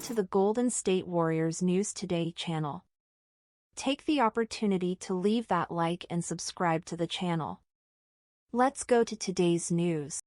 to the Golden State Warriors News Today channel. Take the opportunity to leave that like and subscribe to the channel. Let's go to today's news.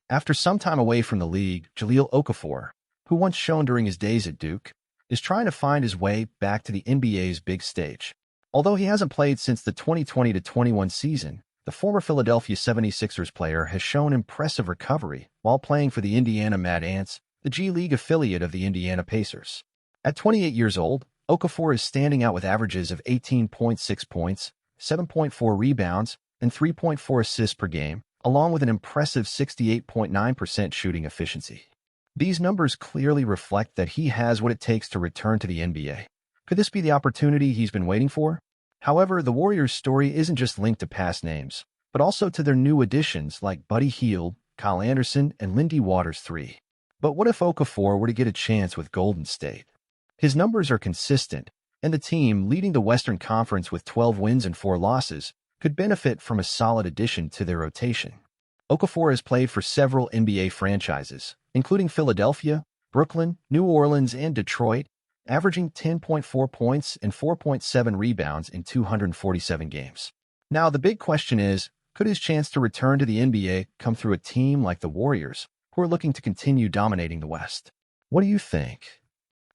After some time away from the league, Okafor, who once shone during his days at Duke, is trying to find his way back to the NBA's big stage. Although he hasn't played since the 2020-21 season, the former Philadelphia 76ers player has shown impressive recovery while playing for the Indiana Mad Ants, the G League affiliate of the Indiana Pacers. At 28 years old, Okafor is standing out with averages of 18.6 points, 7.4 rebounds, and 3.4 assists per game, along with an impressive 68.9% shooting efficiency. These numbers clearly reflect that he has what it takes to return to the NBA. Could this be the opportunity he's been waiting for? However, the Warriors' story isn't just linked to past names, but also to their new additions like Buddy Hield, Kyle Anderson, and Lindy Waters III. But what if Okafor were to get a chance with Golden State? His numbers are consistent, and the team, leading the Western Conference with 12 wins and 4 losses, could benefit from a solid addition to their rotation. Okafor has played for several NBA franchises, including Philadelphia, Brooklyn, New Orleans, and Detroit, averaging 10.4 points and 4.7 rebounds in 247 games. Now, the big question is, could his chance to return to the NBA come through a team like the Warriors, who are looking to continue dominating the West? What do you think?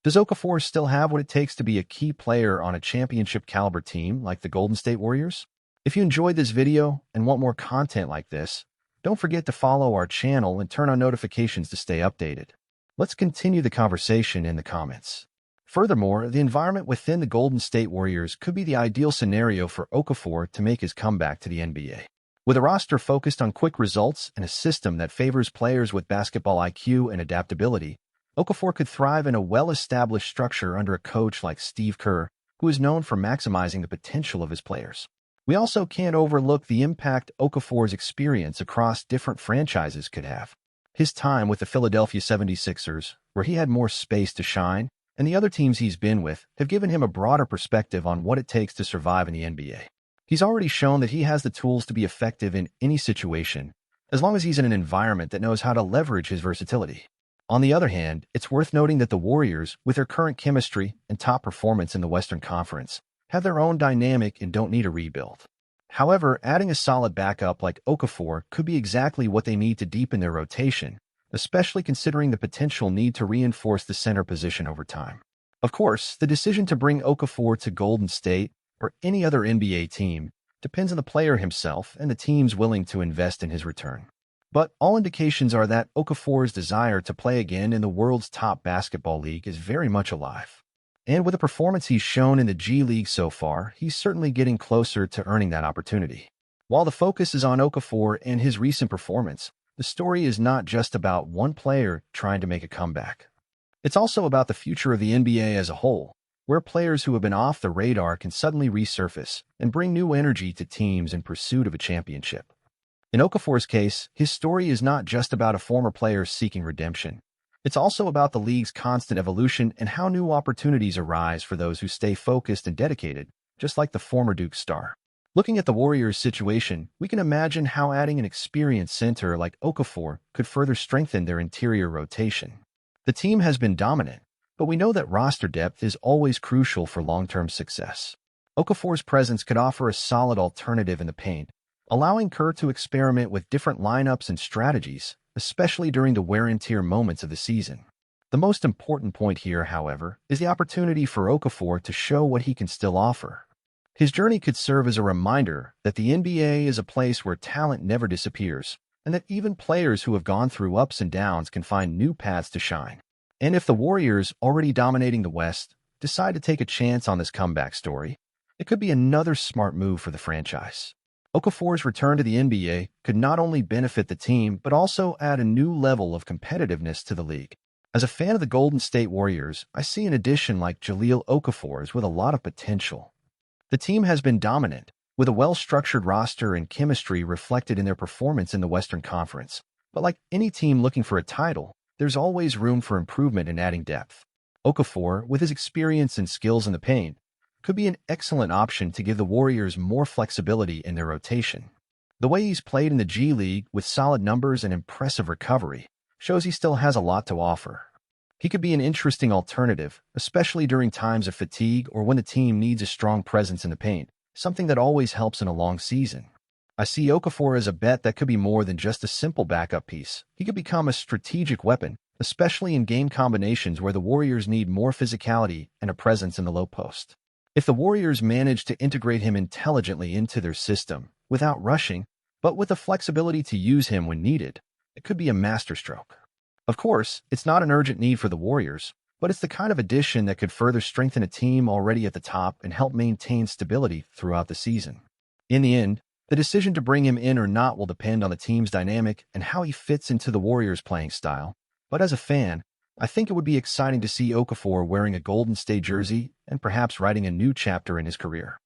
Does Okafor still have what it takes to be a key player on a championship-caliber team like the Golden State Warriors? If you enjoyed this video and want more content like this, don't forget to follow our channel and turn on notifications to stay updated. Let's continue the conversation in the comments. Furthermore, the environment within the Golden State Warriors could be the ideal scenario for Okafor to make his comeback to the NBA. With a roster focused on quick results and a system that favors players with basketball IQ and adaptability, Okafor could thrive in a well-established structure under a coach like Steve Kerr, who is known for maximizing the potential of his players. We also can't overlook the impact Okafor's experience across different franchises could have. His time with the Philadelphia 76ers, where he had more space to shine, and the other teams he's been with have given him a broader perspective on what it takes to survive in the NBA. He's already shown that he has the tools to be effective in any situation, as long as he's in an environment that knows how to leverage his versatility. On the other hand, it's worth noting that the Warriors, with their current chemistry and top performance in the Western Conference, have their own dynamic and don't need a rebuild. However, adding a solid backup like Okafor could be exactly what they need to deepen their rotation, especially considering the potential need to reinforce the center position over time. Of course, the decision to bring Okafor to Golden State or any other NBA team depends on the player himself and the teams willing to invest in his return. But all indications are that Okafor's desire to play again in the world's top basketball league is very much alive. And with the performance he's shown in the G League so far, he's certainly getting closer to earning that opportunity. While the focus is on Okafor and his recent performance, the story is not just about one player trying to make a comeback. It's also about the future of the NBA as a whole, where players who have been off the radar can suddenly resurface and bring new energy to teams in pursuit of a championship. In Okafor's case, his story is not just about a former player seeking redemption. It's also about the league's constant evolution and how new opportunities arise for those who stay focused and dedicated, just like the former Duke star. Looking at the Warriors' situation, we can imagine how adding an experienced center like Okafor could further strengthen their interior rotation. The team has been dominant, but we know that roster depth is always crucial for long-term success. Okafor's presence could offer a solid alternative in the paint, allowing Kerr to experiment with different lineups and strategies, especially during the wear-and-tear moments of the season. The most important point here, however, is the opportunity for Okafor to show what he can still offer. His journey could serve as a reminder that the NBA is a place where talent never disappears, and that even players who have gone through ups and downs can find new paths to shine. And if the Warriors, already dominating the West, decide to take a chance on this comeback story, it could be another smart move for the franchise. Okafor's return to the NBA could not only benefit the team, but also add a new level of competitiveness to the league. As a fan of the Golden State Warriors, I see an addition like Okafor's with a lot of potential. The team has been dominant, with a well-structured roster and chemistry reflected in their performance in the Western Conference. But like any team looking for a title, there's always room for improvement in adding depth. Okafor, with his experience and skills in the paint, could be an excellent option to give the Warriors more flexibility in their rotation. The way he's played in the G League with solid numbers and impressive recovery shows he still has a lot to offer. He could be an interesting alternative, especially during times of fatigue or when the team needs a strong presence in the paint, something that always helps in a long season. I see Okafor as a bet that could be more than just a simple backup piece. He could become a strategic weapon, especially in game combinations where the Warriors need more physicality and a presence in the low post. If the Warriors manage to integrate him intelligently into their system, without rushing, but with the flexibility to use him when needed, it could be a masterstroke. Of course, it's not an urgent need for the Warriors, but it's the kind of addition that could further strengthen a team already at the top and help maintain stability throughout the season. In the end, the decision to bring him in or not will depend on the team's dynamic and how he fits into the Warriors' playing style. But as a fan, I think it would be exciting to see Okafor wearing a Golden State jersey and perhaps writing a new chapter in his career.